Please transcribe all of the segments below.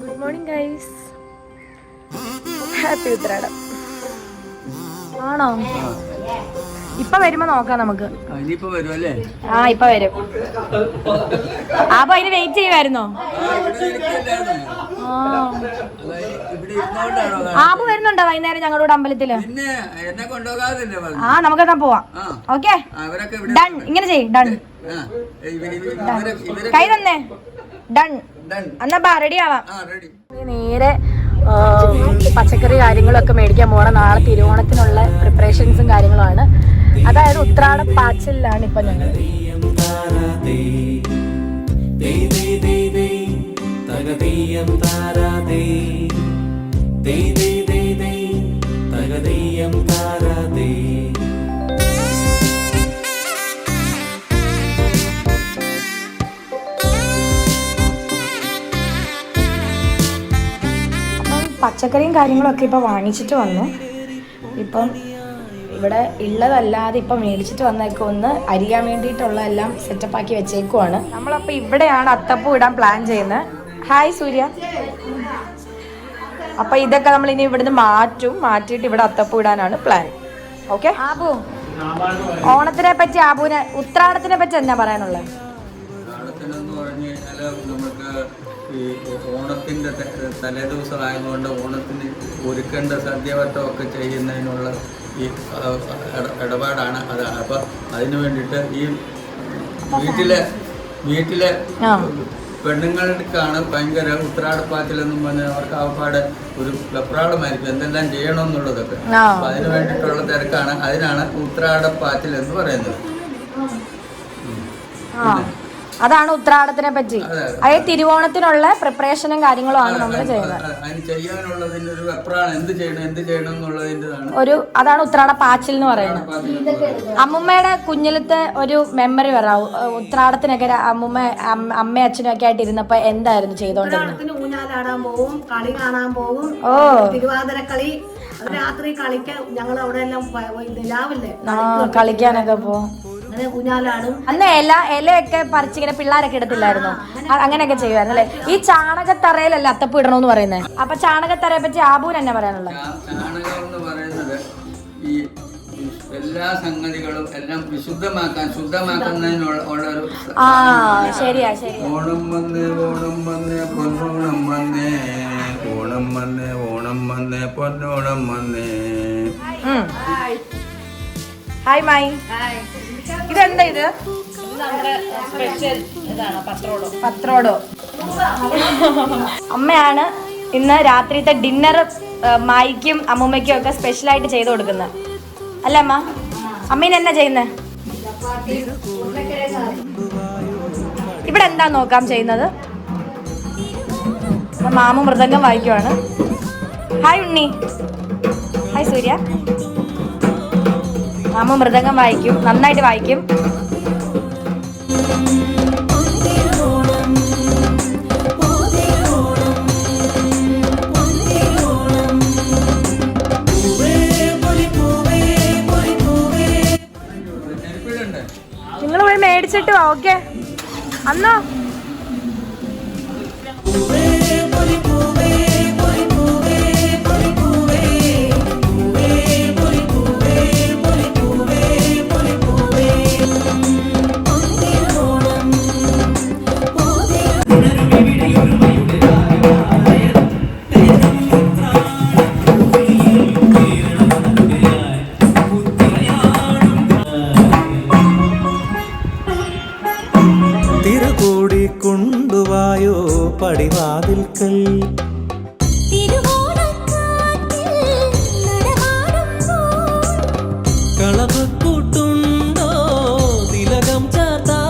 Good morning guys. Happy Uthradam. ആണോ? ഇപ്പൊ വരുമ്പോ നോക്കാം നമുക്ക്. ആ ഇപ്പൊ വരും. അപ്പൊ അതിന് വെയിറ്റ് ചെയ്യുമായിരുന്നോ? ആപ്പ് വരുന്നുണ്ടോ വൈകുന്നേരം ഞങ്ങളുടെ അമ്പലത്തില്? ആ നമുക്കെന്നാ പോവാം. Okay done. ഇങ്ങനെ ചെയ്. ഡൺ. കൈ തന്നെ. ഡൺ. എന്നാ ബാ റെഡി ആവാം. നേരെ പച്ചക്കറി കാര്യങ്ങളൊക്കെ മേടിക്കാൻ പോകണം. നാളെ തിരുവോണത്തിനുള്ള പ്രിപ്പറേഷൻസും കാര്യങ്ങളുമാണ്. അതായത് ഉത്രാട പാച്ചിലാണ് ഇപ്പൊ ഞങ്ങൾ. പച്ചക്കറിയും കാര്യങ്ങളൊക്കെ ഇപ്പം വാങ്ങിച്ചിട്ട് വന്നു. ഇപ്പം ഇവിടെ ഉള്ളതല്ലാതെ ഇപ്പം മേടിച്ചിട്ട് വന്നേക്കും. ഒന്ന് അരിയാൻ വേണ്ടിയിട്ടുള്ള എല്ലാം സെറ്റപ്പാക്കി വെച്ചേക്കുവാണ്. നമ്മളപ്പോൾ ഇവിടെയാണ് അത്തപ്പൂ ഇടാൻ പ്ലാൻ ചെയ്യുന്നത്. ഹായ് സൂര്യ. അപ്പം ഇതൊക്കെ നമ്മൾ ഇനി ഇവിടുന്ന് മാറ്റിയിട്ട് ഇവിടെ അത്തപ്പൂ ഇടാനാണ് പ്ലാൻ. ഓക്കെ ആബു, ഓണത്തിനെ പറ്റി ആബുവിനെ ഉത്രാടത്തിനെ പറ്റി എന്നാ പറയാനുള്ളത്? ഈ ഓണത്തിൻ്റെ തലേദിവസമായതുകൊണ്ട് ഓണത്തിന് ഒരുക്കേണ്ട സദ്യവട്ടമൊക്കെ ചെയ്യുന്നതിനുള്ള ഈ ഇടപാടാണ് അത്. അപ്പം അതിന് വേണ്ടിയിട്ട് ഈ വീട്ടിലെ പെണ്ണുങ്ങൾക്കാണ് ഭയങ്കര ഉത്രാടപ്പാച്ചിലെന്നും പറഞ്ഞാൽ അവർക്ക് അവപ്പാട് ഒരു വെപ്രാളമായിരിക്കും എന്തെല്ലാം ചെയ്യണമെന്നുള്ളതൊക്കെ. അപ്പം അതിന് വേണ്ടിയിട്ടുള്ള തിരക്കാണ്. അതിനാണ് ഉത്രാടപ്പാച്ചിൽ എന്ന് പറയുന്നത്. അതാണ് ഉത്രാടത്തിനെ പറ്റി. അതായത് തിരുവോണത്തിനുള്ള പ്രിപ്പറേഷനും കാര്യങ്ങളും ആണ് നമ്മൾ ചെയ്യുന്നത്. അതാണ് ഉത്രാട പാച്ചിൽ എന്ന് പറയുന്നത്. അമ്മുമ്മയുടെ കുഞ്ഞിലത്തെ ഒരു മെമ്മറി പറയാവും. ഉത്രാടത്തിനൊക്കെ അമ്മയും അച്ഛനും ഒക്കെ ആയിട്ട് ഇരുന്നപ്പോ എന്തായിരുന്നു ചെയ്തോണ്ടിരുന്നത്? ഊഞ്ഞാലാടാൻ പോവും, കളി കാണാൻ പോവും. തിരുവാതിര കളി രാത്രി കളിക്കാൻ ഞങ്ങൾ അവിടെ എല്ലാം നിലാവില്ലേ കളിക്കാനൊക്കെ പോവും. അന്ന് ഇലയൊക്കെ പറിച്ചിങ്ങനെ പിള്ളേരൊക്കെ ഇടത്തില്ലായിരുന്നു? അങ്ങനെയൊക്കെ ചെയ്യുമായിരുന്നു അല്ലെ? ഈ ചാണകത്തറയിലല്ല അത്തപ്പൂ ഇടണമെന്ന് പറയുന്നത്. അപ്പൊ ചാണകത്തറയെ പറ്റി ആബുവിന് എന്നാ പറയാനുള്ളത്? ചാണകം എന്ന് പറയുന്നത് ഈ എല്ലാ സംഗതികളും എല്ലാം ശുദ്ധമാക്കുന്നതിനുള്ള ഒരു ശരിയാ. ഓണം വന്നേ പൊന്നോണം വന്നേ, ഓണം വന്നേ പൊന്നോണം വന്നേ. ഹായ് മായി. ഇതെന്താ ഇത്? പത്രോടോ. അമ്മയാണ് ഇന്ന് രാത്രിത്തെ ഡിന്നർ മായിക്കും അമ്മൂമ്മയ്ക്കും ഒക്കെ സ്പെഷ്യലായിട്ട് ചെയ്ത് കൊടുക്കുന്നത് അല്ലേ അമ്മ? അമ്മീന് എന്നാ ചെയ്യുന്നത്? ഇവിടെ എന്താ നോക്കാം ചെയ്യുന്നത്. മാമു മൃദംഗം വായിക്കുവാണ്. ഹായ് ഉണ്ണി. ഹായ് സൂര്യ. മാമു മൃദംഗം വായിക്കും, നന്നായിട്ട് വായിക്കും. നിങ്ങൾ പോയി മേടിച്ചിട്ട് വാ. ഓക്കെ അന്നോ? കൊണ്ടുവായോ പടിവാതിൽക്കൽ കളഭക്കൂട്ടുണ്ടോ തിലകം ചാത്താ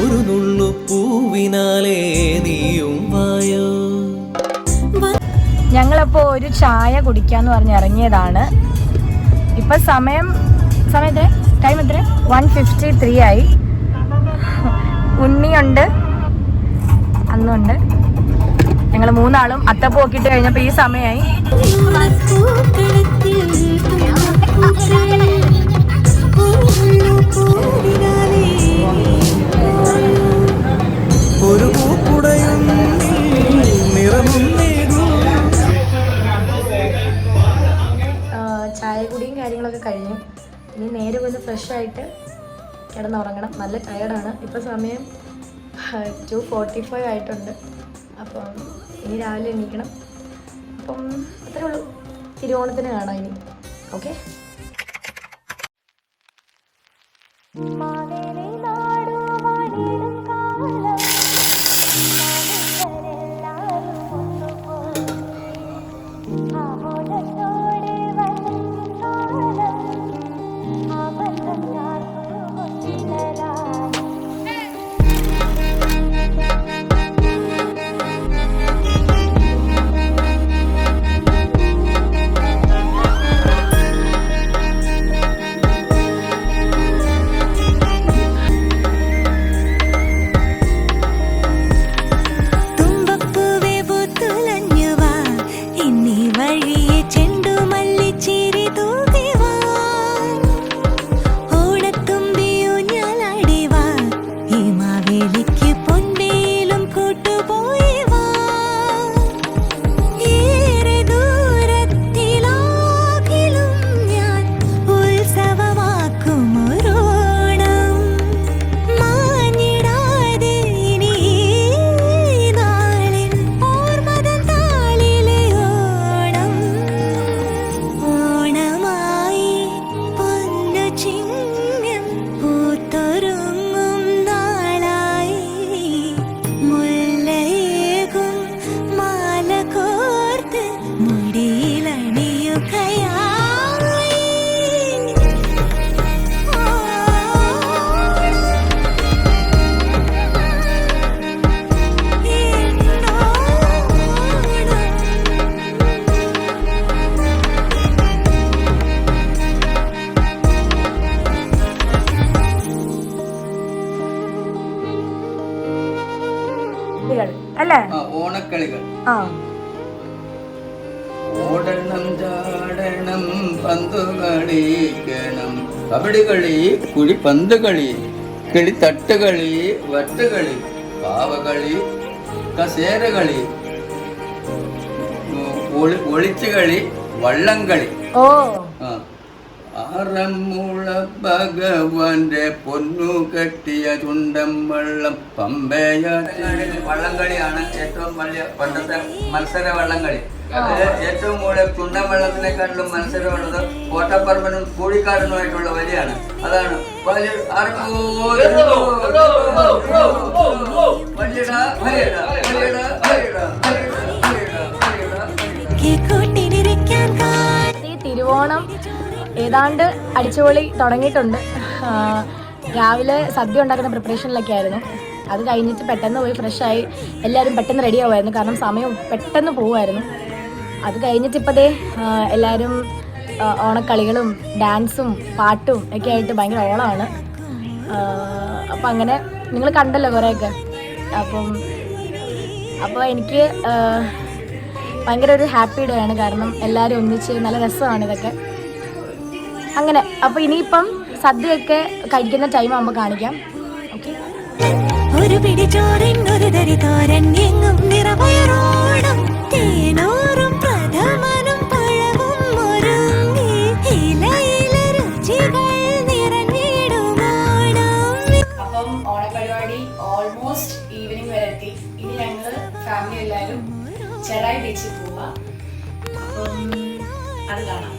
ഒരു നുള്ളു പൂവിനാലേ നീയും വായോ. ഞങ്ങളപ്പോ ഒരു ചായ കുടിക്കാന്ന് പറഞ്ഞ് ഇറങ്ങിയതാണ്. ഇപ്പൊ സമയം എത്ര? ടൈം എത്ര? 1:53 ആയി. ഉണ്ണിയുണ്ട്, അന്നുണ്ട്. ഞങ്ങൾ മൂന്നാളും അത്തപ്പൂ നോക്കിയിട്ട് കഴിഞ്ഞപ്പോൾ ഈ സമയമായി. ഒരു പൂക്കുടയും ചായ കുടിയും കാര്യങ്ങളൊക്കെ കഴിഞ്ഞു. ഇനി നേരെ വന്ന് ഫ്രഷ് ആയിട്ട് കിടന്നുറങ്ങണം. നല്ല ടയർഡാണ്. ഇപ്പോൾ സമയം 2:45 ആയിട്ടുണ്ട്. അപ്പം ഇനി രാവിലെ എണീക്കണം. അപ്പം അത്രേ ഉള്ളൂ. തിരുവോണത്തിന് കാണാം ഇനി. ഓക്കെ. അല്ലേ? ഓണക്കളികൾ. ആ, ഓടണം ചാടണം പന്ത് കളിക്കണം, കബഡി കളി, കുഴിപ്പന്ത് കളി, കിളിത്തട്ട് കളി, വട്ടുകളി, പാവകളി, കസേര കളി, ഒളിച്ചു കളി, വള്ളംകളി. ഓ, ആറന്മുള ഭഗവാന്റെ പൊന്നു കെട്ടിയ ചുണ്ടൻ വള്ളം പമ്പയ. വള്ളംകളിയാണ് ഏറ്റവും വലിയ പണ്ടത്തെ മത്സര വള്ളംകളി. അതിൽ ഏറ്റവും കൂടുതൽ ചുണ്ടൻ വള്ളത്തിനെക്കാട്ടിലും മത്സരമുള്ളത് കോട്ടപ്പറമ്പനും കൂടിക്കാരനുമായിട്ടുള്ള വലിയാണ്. അതാണ് തിരുവോണം ഏതാണ്ട് അടിച്ചുപൊളി തുടങ്ങിയിട്ടുണ്ട്. രാവിലെ സദ്യ ഉണ്ടാക്കുന്ന പ്രിപ്പറേഷനിലൊക്കെ ആയിരുന്നു. അത് കഴിഞ്ഞിട്ട് പെട്ടെന്ന് പോയി ഫ്രഷായി എല്ലാവരും പെട്ടെന്ന് റെഡി ആവുമായിരുന്നു. കാരണം സമയം പെട്ടെന്ന് പോവുമായിരുന്നു. അത് കഴിഞ്ഞിട്ട് ഇപ്പോഴേ എല്ലാവരും ഓണക്കളികളും ഡാൻസും പാട്ടും ഒക്കെ ആയിട്ട് ഭയങ്കര ഓണമാണ്. അപ്പം അങ്ങനെ നിങ്ങൾ കണ്ടല്ലോ കുറേയൊക്കെ. അപ്പോൾ എനിക്ക് ഭയങ്കര ഒരു ഹാപ്പി ഡേ ആണ്. കാരണം എല്ലാവരും ഒന്നിച്ച് നല്ല രസമാണ് ഇതൊക്കെ. അങ്ങനെ അപ്പോൾ ഇനിയിപ്പം സദ്യയൊക്കെ കഴിക്കുന്ന ടൈം ആകുമ്പോൾ കാണിക്കാം. ഓക്കെ. ഒരു പിടി ചോറിൻ ഒരു തരി തോരൻ എങ്ങും നിറവയറോണം തേനോറും പ്രഥമനും പഴവും ഒരുങ്ങി ഇലയില രുചികൾ നിറഞ്ഞിടുമോണം. അപ്പം ഓണപരിപാടി ഓൾമോസ്റ്റ് ഈവനിങ് വരെ എത്തി. ഇനി ഞങ്ങൾ ഫാമിലി എല്ലാവരും ചെറായി ബീച്ചിൽ പോവാം. അപ്പം അത് കാണാം.